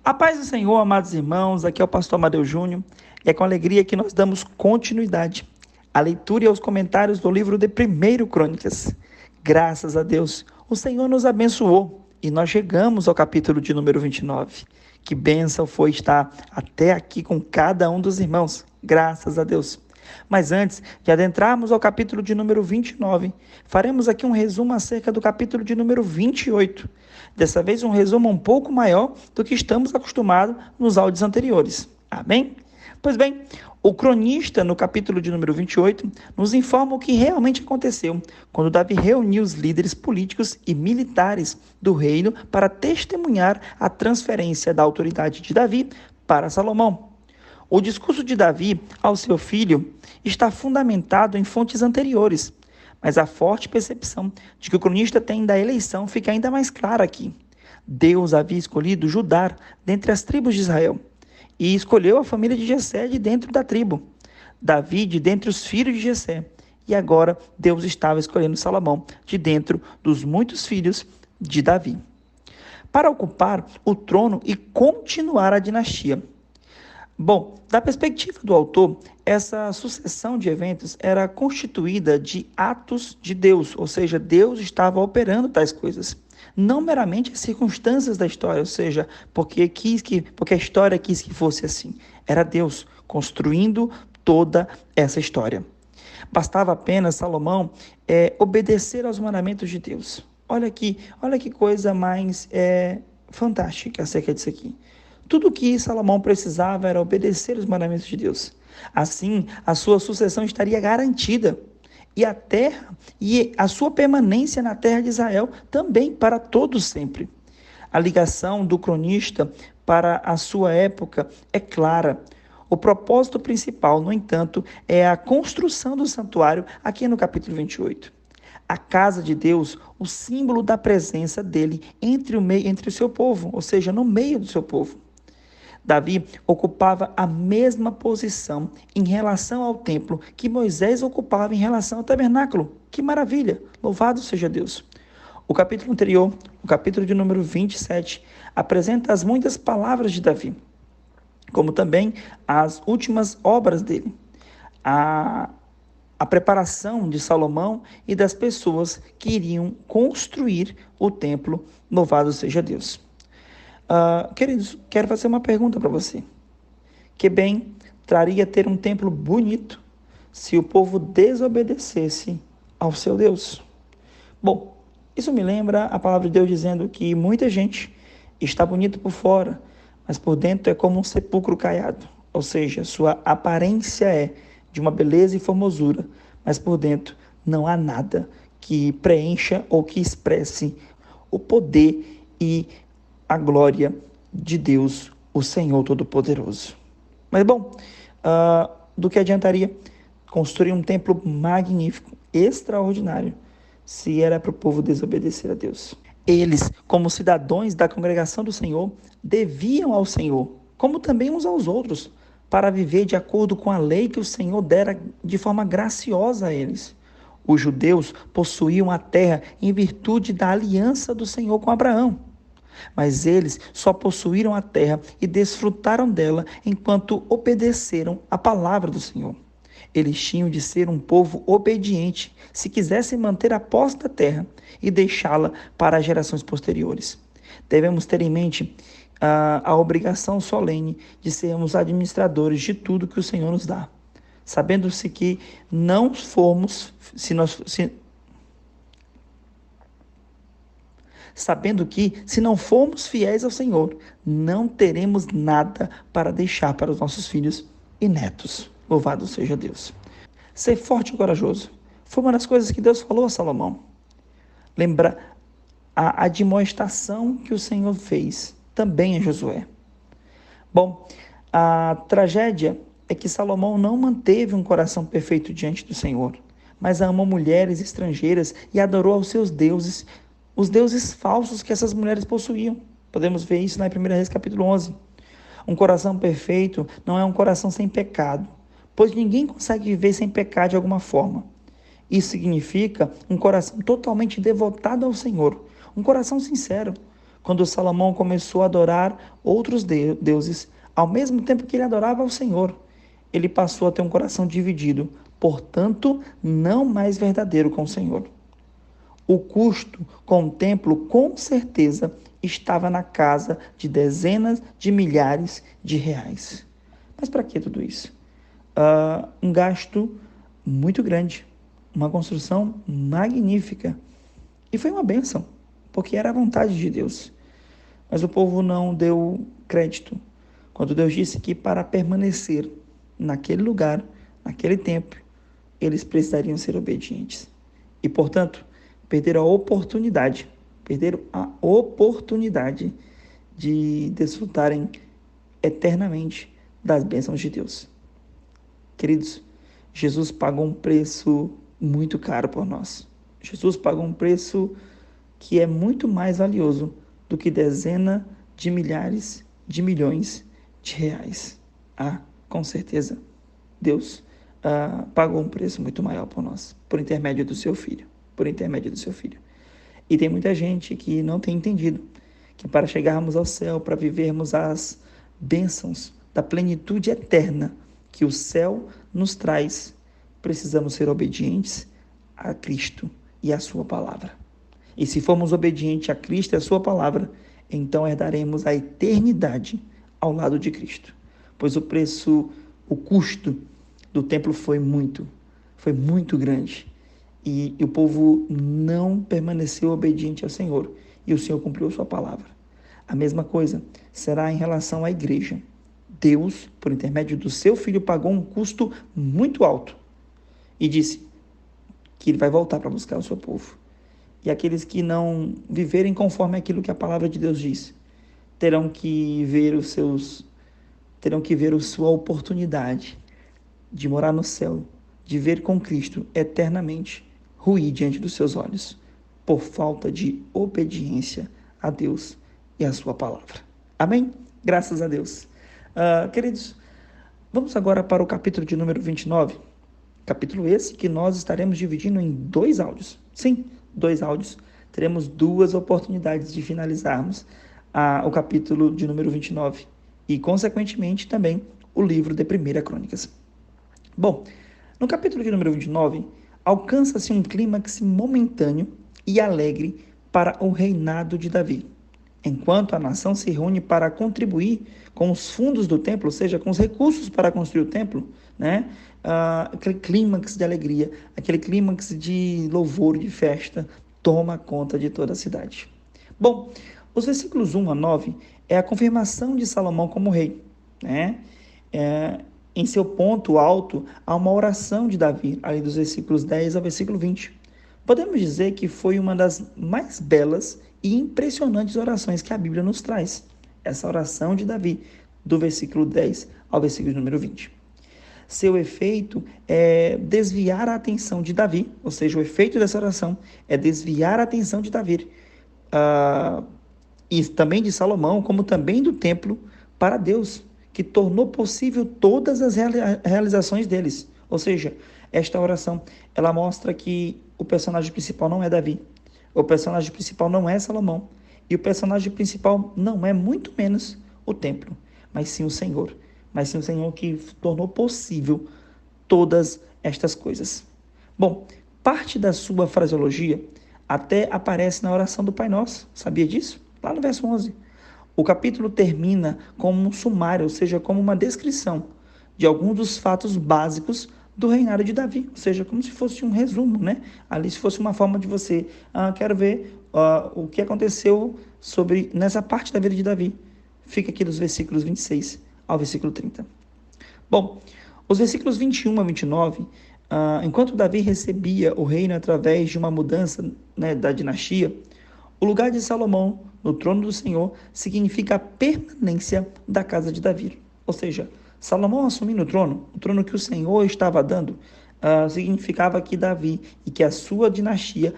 A paz do Senhor, amados irmãos, aqui é o pastor Amadeu Júnior e é com alegria que nós damos continuidade à leitura e aos comentários do livro de 1 Crônicas. Graças a Deus, o Senhor nos abençoou e nós chegamos ao capítulo de número 29. Que bênção foi estar até aqui com cada um dos irmãos, graças a Deus. Mas antes de adentrarmos ao capítulo de número 29, faremos aqui um resumo acerca do capítulo de número 28. Dessa vez um resumo um pouco maior do que estamos acostumados nos áudios anteriores. Amém? Pois bem, o cronista, no capítulo de número 28, nos informa o que realmente aconteceu quando Davi reuniu os líderes políticos e militares do reino para testemunhar a transferência da autoridade de Davi para Salomão. O discurso de Davi ao seu filho está fundamentado em fontes anteriores, mas a forte percepção de que o cronista tem da eleição fica ainda mais clara aqui. Deus havia escolhido Judá dentre as tribos de Israel e escolheu a família de Jessé de dentro da tribo, Davi de dentre os filhos de Jessé, e agora Deus estava escolhendo Salomão de dentro dos muitos filhos de Davi, para ocupar o trono e continuar a dinastia. Bom, da perspectiva do autor, essa sucessão de eventos era constituída de atos de Deus, ou seja, Deus estava operando tais coisas. Não meramente as circunstâncias da história, ou seja, porque a história quis que fosse assim. Era Deus construindo toda essa história. Bastava apenas Salomão obedecer aos mandamentos de Deus. Olha que coisa mais fantástica acerca disso aqui. Tudo o que Salomão precisava era obedecer os mandamentos de Deus. Assim, a sua sucessão estaria garantida. E a terra e a sua permanência na terra de Israel também para todos sempre. A ligação do cronista para a sua época é clara. O propósito principal, no entanto, é a construção do santuário aqui no capítulo 28. A casa de Deus, o símbolo da presença dele entre o seu povo, ou seja, no meio do seu povo. Davi ocupava a mesma posição em relação ao templo que Moisés ocupava em relação ao tabernáculo. Que maravilha! Louvado seja Deus! O capítulo anterior, o capítulo de número 27, apresenta as muitas palavras de Davi, como também as últimas obras dele. A preparação de Salomão e das pessoas que iriam construir o templo. Louvado seja Deus! Queridos, quero fazer uma pergunta para você. Que bem traria ter um templo bonito se o povo desobedecesse ao seu Deus? Bom, isso me lembra a palavra de Deus dizendo que muita gente está bonito por fora, mas por dentro é como um sepulcro caiado. Ou seja, sua aparência é de uma beleza e formosura, mas por dentro não há nada que preencha ou que expresse o poder e a glória de Deus, o Senhor Todo-Poderoso. Mas bom, do que adiantaria construir um templo magnífico, extraordinário, se era para o povo desobedecer a Deus? Eles, como cidadãos da congregação do Senhor, deviam ao Senhor, como também uns aos outros, para viver de acordo com a lei que o Senhor dera de forma graciosa a eles. Os judeus possuíam a terra em virtude da aliança do Senhor com Abraão. Mas eles só possuíram a terra e desfrutaram dela enquanto obedeceram a palavra do Senhor. Eles tinham de ser um povo obediente se quisessem manter a posse da terra e deixá-la para as gerações posteriores. Devemos ter em mente a obrigação solene de sermos administradores de tudo que o Senhor nos dá, sabendo-se que não formos, sabendo que, se não formos fiéis ao Senhor, não teremos nada para deixar para os nossos filhos e netos. Louvado seja Deus. Ser forte e corajoso foi uma das coisas que Deus falou a Salomão. Lembra a admoestação que o Senhor fez também a Josué. Bom, a tragédia é que Salomão não manteve um coração perfeito diante do Senhor, mas amou mulheres estrangeiras e adorou aos seus deuses, os deuses falsos que essas mulheres possuíam. Podemos ver isso lá em 1 Reis capítulo 11. Um coração perfeito não é um coração sem pecado, pois ninguém consegue viver sem pecar de alguma forma. Isso significa um coração totalmente devotado ao Senhor, um coração sincero, quando Salomão começou a adorar outros deuses, ao mesmo tempo que ele adorava ao Senhor, ele passou a ter um coração dividido, portanto, não mais verdadeiro com o Senhor. O custo com o templo, com certeza, estava na casa de dezenas de milhares de reais. Mas para que tudo isso? Um gasto muito grande, uma construção magnífica. E foi uma bênção, porque era a vontade de Deus. Mas o povo não deu crédito. Quando Deus disse que para permanecer naquele lugar, naquele tempo, eles precisariam ser obedientes. E, portanto, perderam a oportunidade de desfrutarem eternamente das bênçãos de Deus. Queridos, Jesus pagou um preço muito caro por nós. Jesus pagou um preço que é muito mais valioso do que dezenas de milhares de milhões de reais. Com certeza, Deus pagou um preço muito maior por nós, por intermédio do seu Filho. E tem muita gente que não tem entendido que para chegarmos ao céu, para vivermos as bênçãos da plenitude eterna que o céu nos traz, precisamos ser obedientes a Cristo e a sua palavra. E se formos obedientes a Cristo e a sua palavra, então herdaremos a eternidade ao lado de Cristo. Pois o custo do templo foi muito grande. E o povo não permaneceu obediente ao Senhor. E o Senhor cumpriu sua palavra. A mesma coisa será em relação à igreja. Deus, por intermédio do seu Filho, pagou um custo muito alto. E disse que ele vai voltar para buscar o seu povo. E aqueles que não viverem conforme aquilo que a palavra de Deus diz, terão que ver a sua oportunidade de morar no céu, de ver com Cristo eternamente, ruir diante dos seus olhos, por falta de obediência a Deus e a sua palavra. Amém? Graças a Deus. Queridos, vamos agora para o capítulo de número 29. Capítulo esse que nós estaremos dividindo em 2 áudios. Sim, 2 áudios. Teremos 2 oportunidades de finalizarmos o capítulo de número 29 e, consequentemente, também o livro de 1 Crônicas. Bom, no capítulo de número 29, alcança-se um clímax momentâneo e alegre para o reinado de Davi. Enquanto a nação se reúne para contribuir com os fundos do templo, ou seja, com os recursos para construir o templo, aquele clímax de alegria, aquele clímax de louvor, de festa, toma conta de toda a cidade. Bom, os versículos 1 a 9 é a confirmação de Salomão como rei. Em seu ponto alto, há uma oração de Davi, ali dos versículos 10 ao versículo 20. Podemos dizer que foi uma das mais belas e impressionantes orações que a Bíblia nos traz. Essa oração de Davi, do versículo 10 ao versículo número 20. Seu efeito é desviar a atenção de Davi, ou seja, o efeito dessa oração é desviar a atenção de Davi, e também de Salomão, como também do templo, para Deus, que tornou possível todas as realizações deles. Ou seja, esta oração, ela mostra que o personagem principal não é Davi, o personagem principal não é Salomão, e o personagem principal não é muito menos o templo, mas sim o Senhor que tornou possível todas estas coisas. Bom, parte da sua fraseologia até aparece na oração do Pai Nosso, sabia disso? Lá no verso 11. O capítulo termina como um sumário, ou seja, como uma descrição de alguns dos fatos básicos do reinado de Davi, ou seja, como se fosse um resumo, Ali se fosse uma forma de você, quero ver o que aconteceu nessa parte da vida de Davi. Fica aqui dos versículos 26 ao versículo 30. Bom, os versículos 21 a 29, enquanto Davi recebia o reino através de uma mudança da dinastia, o lugar de Salomão no trono do Senhor significa a permanência da casa de Davi. Ou seja, Salomão assumindo o trono que o Senhor estava dando, significava que Davi e que a sua dinastia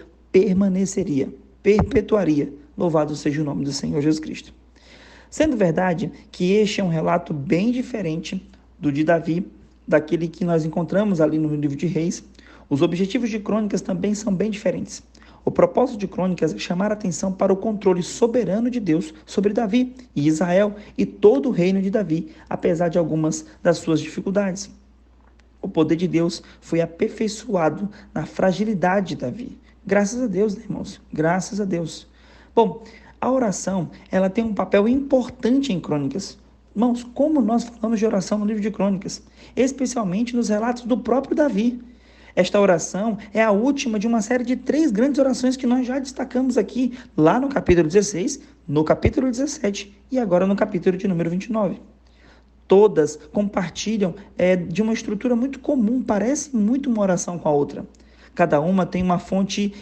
perpetuaria. Louvado seja o nome do Senhor Jesus Cristo. Sendo verdade que este é um relato bem diferente do de Davi, daquele que nós encontramos ali no livro de Reis, os objetivos de Crônicas também são bem diferentes. O propósito de Crônicas é chamar a atenção para o controle soberano de Deus sobre Davi e Israel e todo o reino de Davi, apesar de algumas das suas dificuldades. O poder de Deus foi aperfeiçoado na fragilidade de Davi. Graças a Deus, né, irmãos? Graças a Deus. Bom, a oração, ela tem um papel importante em Crônicas. Irmãos, como nós falamos de oração no livro de Crônicas, especialmente nos relatos do próprio Davi. Esta oração é a última de uma série de 3 grandes orações que nós já destacamos aqui, lá no capítulo 16, no capítulo 17 e agora no capítulo de número 29. Todas compartilham de uma estrutura muito comum, parece muito uma oração com a outra. Cada uma tem uma fonte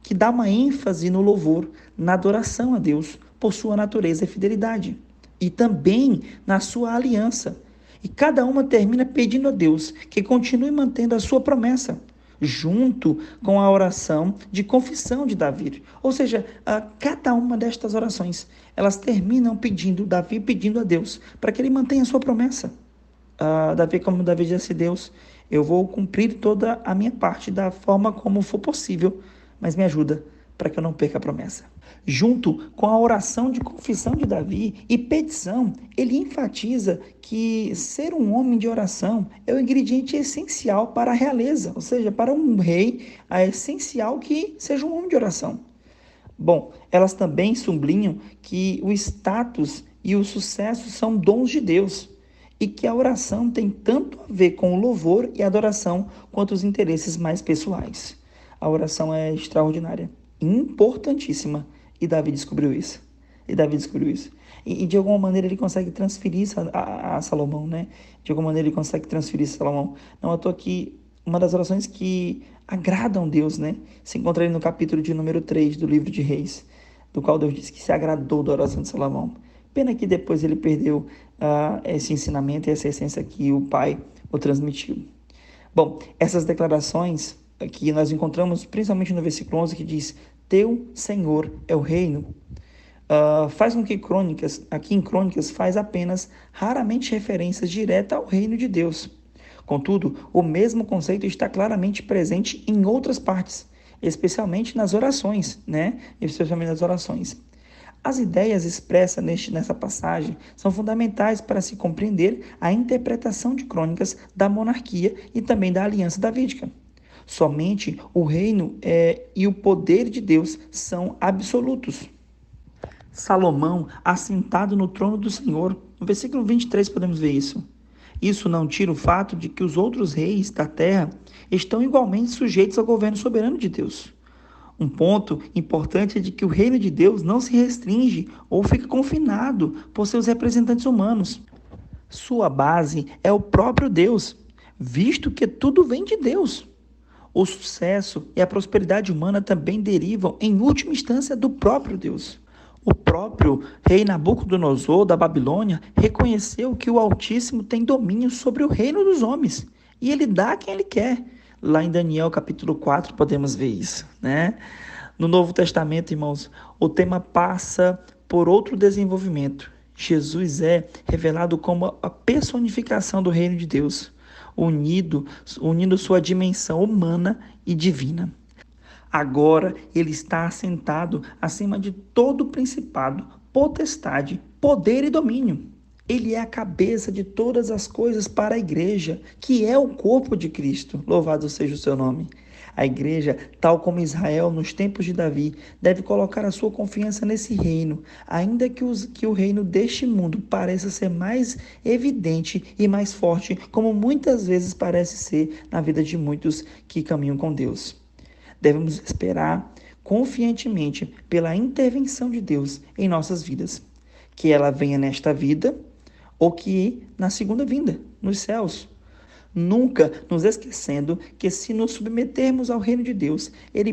que dá uma ênfase no louvor, na adoração a Deus, por sua natureza e fidelidade, e também na sua aliança. E cada uma termina pedindo a Deus que continue mantendo a sua promessa, junto com a oração de confissão de Davi. Ou seja, cada uma destas orações, elas terminam Davi pedindo a Deus para que ele mantenha a sua promessa. Como Davi disse a Deus, eu vou cumprir toda a minha parte da forma como for possível, mas me ajuda para que eu não perca a promessa. Junto com a oração de confissão de Davi e petição, ele enfatiza que ser um homem de oração é o ingrediente essencial para a realeza, ou seja, para um rei, é essencial que seja um homem de oração. Bom, elas também sublinham que o status e o sucesso são dons de Deus e que a oração tem tanto a ver com o louvor e a adoração quanto os interesses mais pessoais. A oração é extraordinária, importantíssima, e Davi descobriu isso. E de alguma maneira ele consegue transferir isso a Salomão, né? De alguma maneira ele consegue transferir isso a Salomão. Não, eu estou aqui, uma das orações que agradam Deus, né? Se encontra aí no capítulo de número 3 do livro de Reis, do qual Deus disse que se agradou da oração de Salomão. Pena que depois ele perdeu esse ensinamento e essa essência que o pai o transmitiu. Bom, essas declarações que nós encontramos principalmente no versículo 11, que diz: Teu Senhor é o reino, faz com que aqui em Crônicas faz apenas raramente referências diretas ao reino de Deus. Contudo, o mesmo conceito está claramente presente em outras partes, especialmente nas orações, né? As ideias expressas nessa passagem são fundamentais para se compreender a interpretação de Crônicas da monarquia e também da aliança davídica. Somente o reino e o poder de Deus são absolutos. Salomão, assentado no trono do Senhor, no versículo 23 podemos ver isso. Isso não tira o fato de que os outros reis da terra estão igualmente sujeitos ao governo soberano de Deus. Um ponto importante é de que o reino de Deus não se restringe ou fica confinado por seus representantes humanos. Sua base é o próprio Deus, visto que tudo vem de Deus. O sucesso e a prosperidade humana também derivam, em última instância, do próprio Deus. O próprio rei Nabucodonosor da Babilônia reconheceu que o Altíssimo tem domínio sobre o reino dos homens e ele dá a quem ele quer. Lá em Daniel capítulo 4 podemos ver isso, né? No Novo Testamento, irmãos, o tema passa por outro desenvolvimento. Jesus é revelado como a personificação do reino de Deus, unindo sua dimensão humana e divina. Agora ele está assentado acima de todo principado, potestade, poder e domínio. Ele é a cabeça de todas as coisas para a igreja, que é o corpo de Cristo. Louvado seja o seu nome. A igreja, tal como Israel nos tempos de Davi, deve colocar a sua confiança nesse reino, ainda que o reino deste mundo pareça ser mais evidente e mais forte, como muitas vezes parece ser na vida de muitos que caminham com Deus. Devemos esperar confiantemente pela intervenção de Deus em nossas vidas, que ela venha nesta vida ou que na segunda vinda, nos céus. Nunca nos esquecendo que se nos submetermos ao reino de Deus, ele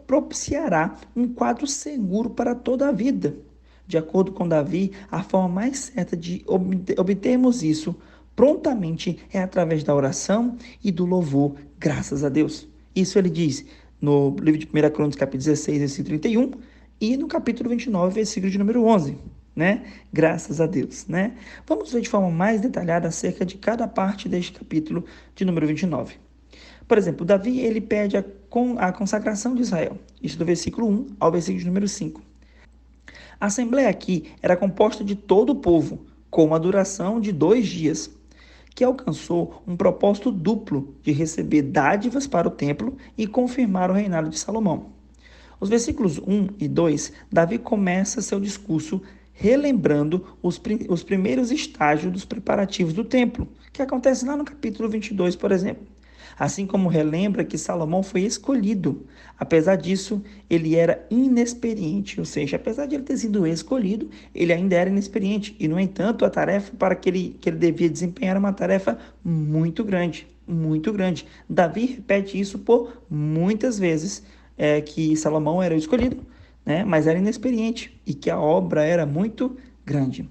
propiciará um quadro seguro para toda a vida. De acordo com Davi, a forma mais certa de obtermos isso prontamente é através da oração e do louvor, graças a Deus. Isso ele diz no livro de 1 Crônicas, capítulo 16, versículo 31, e no capítulo 29, versículo de número 11, né? Graças a Deus, né? Vamos ver de forma mais detalhada acerca de cada parte deste capítulo de número 29. Por exemplo, Davi, ele pede com a consagração de Israel. Isso do versículo 1 ao versículo número 5. A assembleia aqui era composta de todo o povo, com uma duração de 2 dias, que alcançou um propósito duplo de receber dádivas para o templo e confirmar o reinado de Salomão. Os versículos 1 e 2, Davi começa seu discurso relembrando os primeiros estágios dos preparativos do templo, que acontece lá no capítulo 22, por exemplo. Assim como relembra que Salomão foi escolhido. Apesar disso, ele era inexperiente, ou seja, apesar de ele ter sido escolhido, ele ainda era inexperiente. E, no entanto, a tarefa para que ele devia desempenhar era uma tarefa muito grande, muito grande. Davi repete isso por muitas vezes, que Salomão era o escolhido, né, mas era inexperiente e que a obra era muito grande.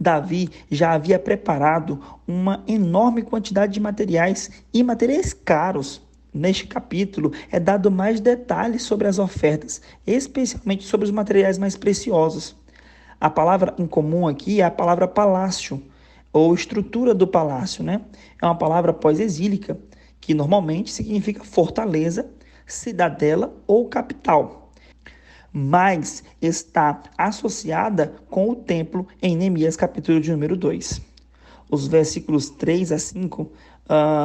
Davi já havia preparado uma enorme quantidade de materiais e materiais caros. Neste capítulo é dado mais detalhes sobre as ofertas, especialmente sobre os materiais mais preciosos. A palavra em comum aqui é a palavra palácio, ou estrutura do palácio, né? É uma palavra pós-exílica, que normalmente significa fortaleza, cidadela ou capital, mas está associada com o templo em Neemias capítulo de número 2. Os versículos 3 a 5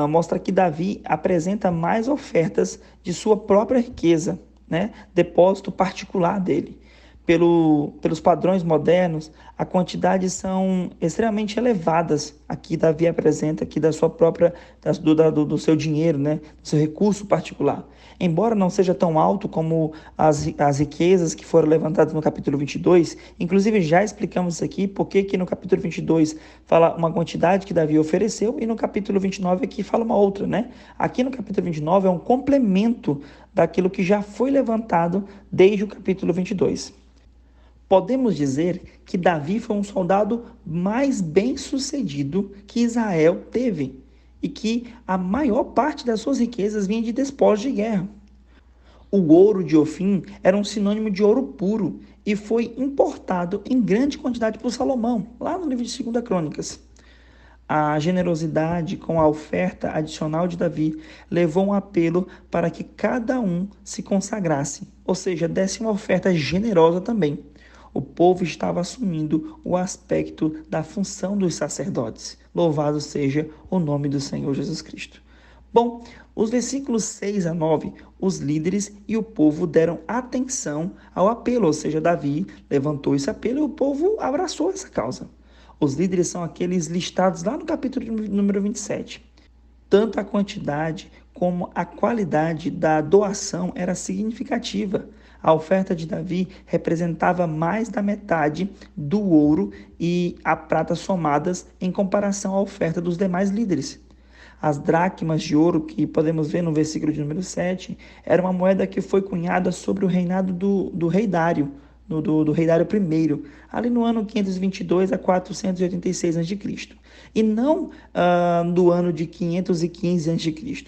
mostra que Davi apresenta mais ofertas de sua própria riqueza, né? Depósito particular dele. Pelos padrões modernos, a quantidade são extremamente elevadas. Aqui Davi apresenta aqui da sua própria, do seu dinheiro, né? Do seu recurso particular. Embora não seja tão alto como as riquezas que foram levantadas no capítulo 22, inclusive já explicamos isso aqui, porque que no capítulo 22 fala uma quantidade que Davi ofereceu e no capítulo 29 aqui fala uma outra, né? Aqui no capítulo 29 é um complemento daquilo que já foi levantado desde o capítulo 22. Podemos dizer que Davi foi um soldado mais bem-sucedido que Israel teve e que a maior parte das suas riquezas vinha de despojos de guerra. O ouro de Ofim era um sinônimo de ouro puro e foi importado em grande quantidade por Salomão, lá no livro de 2 Crônicas. A generosidade com a oferta adicional de Davi levou um apelo para que cada um se consagrasse, ou seja, desse uma oferta generosa também. O povo estava assumindo o aspecto da função dos sacerdotes. Louvado seja o nome do Senhor Jesus Cristo. Bom, os versículos 6 a 9, os líderes e o povo deram atenção ao apelo, ou seja, Davi levantou esse apelo e o povo abraçou essa causa. Os líderes são aqueles listados lá no capítulo número 27. Tanto a quantidade como a qualidade da doação era significativa. A oferta de Davi representava mais da metade do ouro e a prata somadas em comparação à oferta dos demais líderes. As dracmas de ouro, que podemos ver no versículo de número 7, era uma moeda que foi cunhada sobre o reinado do rei Dário, do rei Dário I, ali no ano 522 a 486 a.C., e não do ano de 515 a.C.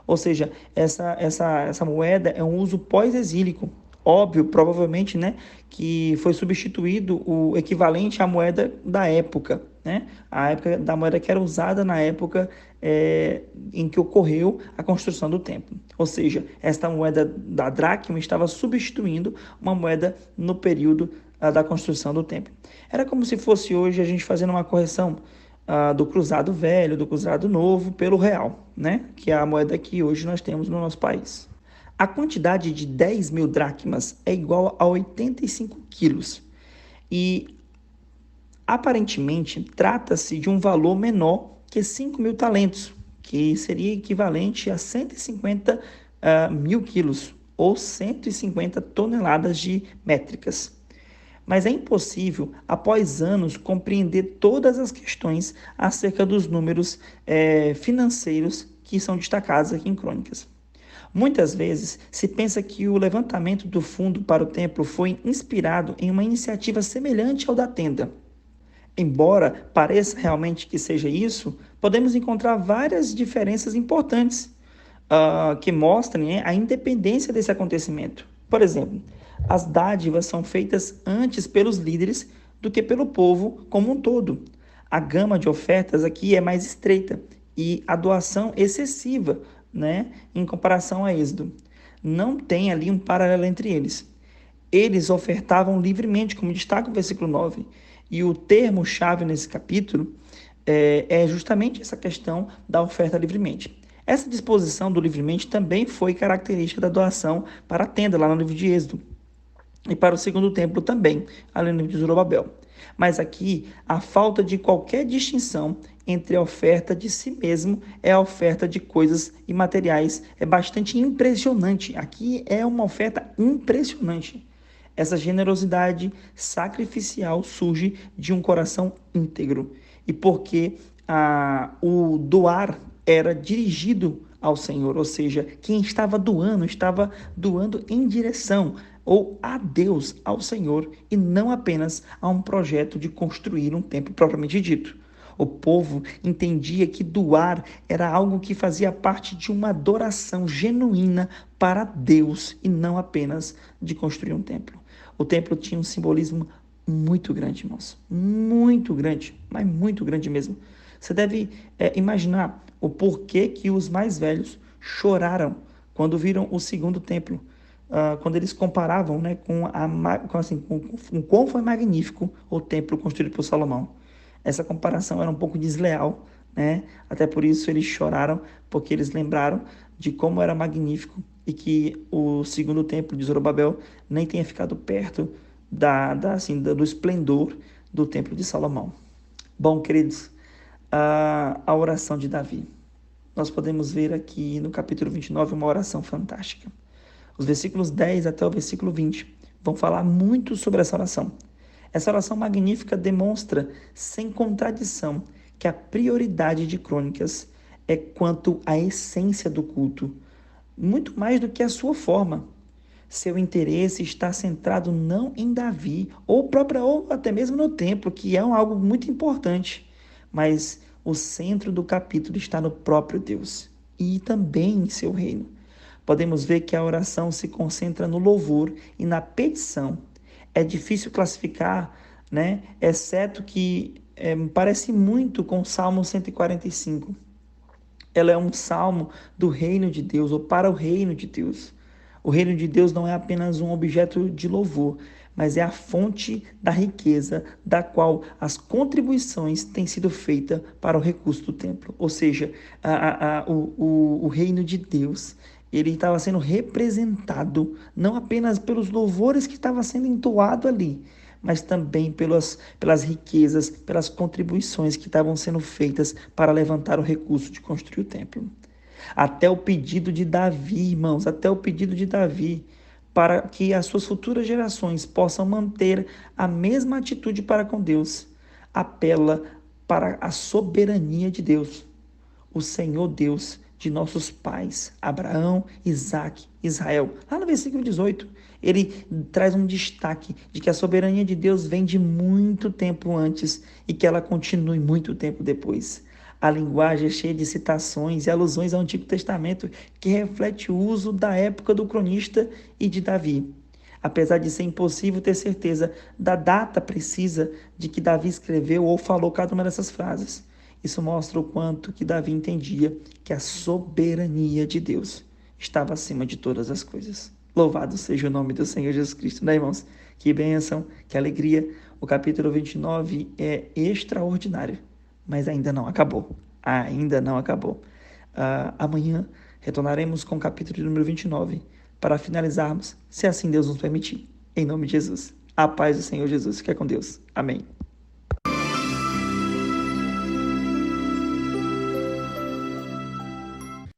Ou seja, essa moeda é um uso pós-exílico. Óbvio, provavelmente, né, que foi substituído o equivalente à moeda da época, né? A época da moeda que era usada na época em que ocorreu a construção do templo. Ou seja, esta moeda da dracma estava substituindo uma moeda no período da construção do templo. Era como se fosse hoje a gente fazendo uma correção do cruzado velho, do cruzado novo, pelo real, né? Que é a moeda que hoje nós temos no nosso país. A quantidade de 10 mil dracmas é igual a 85 quilos e, aparentemente, trata-se de um valor menor que 5 mil talentos, que seria equivalente a 150 mil quilos ou 150 toneladas de métricas. Mas é impossível, após anos, compreender todas as questões acerca dos números financeiros que são destacados aqui em Crônicas. Muitas vezes se pensa que o levantamento do fundo para o templo foi inspirado em uma iniciativa semelhante ao da tenda. Embora pareça realmente que seja isso, podemos encontrar várias diferenças importantes que mostrem a independência desse acontecimento. Por exemplo, as dádivas são feitas antes pelos líderes do que pelo povo como um todo. A gama de ofertas aqui é mais estreita e a doação excessiva, né, em comparação a Êxodo. não tem ali um paralelo entre eles. Eles ofertavam livremente, como destaca o versículo 9. E o termo-chave nesse capítulo é justamente essa questão da oferta livremente. Essa disposição do livremente também foi característica da doação para a tenda, lá no livro de Êxodo, e para o segundo templo também, ali no livro de Zorobabel. Mas aqui, a falta de qualquer distinção entre a oferta de si mesmo e a oferta de coisas imateriais é bastante impressionante. Aqui é uma oferta impressionante. Essa generosidade sacrificial surge de um coração íntegro. E porque o doar era dirigido ao Senhor, ou seja, quem estava doando em direção ou a Deus, ao Senhor, e não apenas a um projeto de construir um templo propriamente dito. O povo entendia que doar era algo que fazia parte de uma adoração genuína para Deus e não apenas de construir um templo. O templo tinha um simbolismo muito grande, irmãos. Muito grande, mas muito grande mesmo. Você deve imaginar o porquê que os mais velhos choraram quando viram o segundo templo. Quando eles comparavam, né, com quão foi magnífico o templo construído por Salomão. Essa comparação era um pouco desleal, né? Até por isso eles choraram, porque eles lembraram de como era magnífico e que o segundo templo de Zorobabel nem tenha ficado perto do esplendor do templo de Salomão. Bom, queridos, a oração de Davi. Nós podemos ver aqui no capítulo 29 uma oração fantástica. Os versículos 10 até o versículo 20 vão falar muito sobre essa oração. Essa oração magnífica demonstra, sem contradição, que a prioridade de Crônicas é quanto à essência do culto, muito mais do que a sua forma. Seu interesse está centrado não em Davi, ou até mesmo no templo, que é algo muito importante, mas o centro do capítulo está no próprio Deus e também em seu reino. Podemos ver que a oração se concentra no louvor e na petição. É difícil classificar, né? Exceto que parece muito com o Salmo 145. Ela é um salmo do reino de Deus, ou para o reino de Deus. O reino de Deus não é apenas um objeto de louvor, mas é a fonte da riqueza da qual as contribuições têm sido feitas para o recurso do templo. Ou seja, o reino de Deus, ele estava sendo representado não apenas pelos louvores que estavam sendo entoados ali, mas também pelas riquezas, pelas contribuições que estavam sendo feitas para levantar o recurso de construir o templo. Até o pedido de Davi, irmãos, até o pedido de Davi, para que as suas futuras gerações possam manter a mesma atitude para com Deus, apela para a soberania de Deus, o Senhor Deus de nossos pais, Abraão, Isaque, Israel. Lá no versículo 18, ele traz um destaque de que a soberania de Deus vem de muito tempo antes e que ela continue muito tempo depois. A linguagem é cheia de citações e alusões ao Antigo Testamento que reflete o uso da época do cronista e de Davi. Apesar de ser impossível ter certeza da data precisa de que Davi escreveu ou falou cada uma dessas frases, isso mostra o quanto que Davi entendia que a soberania de Deus estava acima de todas as coisas. Louvado seja o nome do Senhor Jesus Cristo, né, irmãos? Que bênção, que alegria. O capítulo 29 é extraordinário, mas ainda não acabou. Ainda não acabou. Amanhã retornaremos com o capítulo número 29 para finalizarmos, se assim Deus nos permitir. Em nome de Jesus. A paz do Senhor Jesus. Fica com Deus. Amém.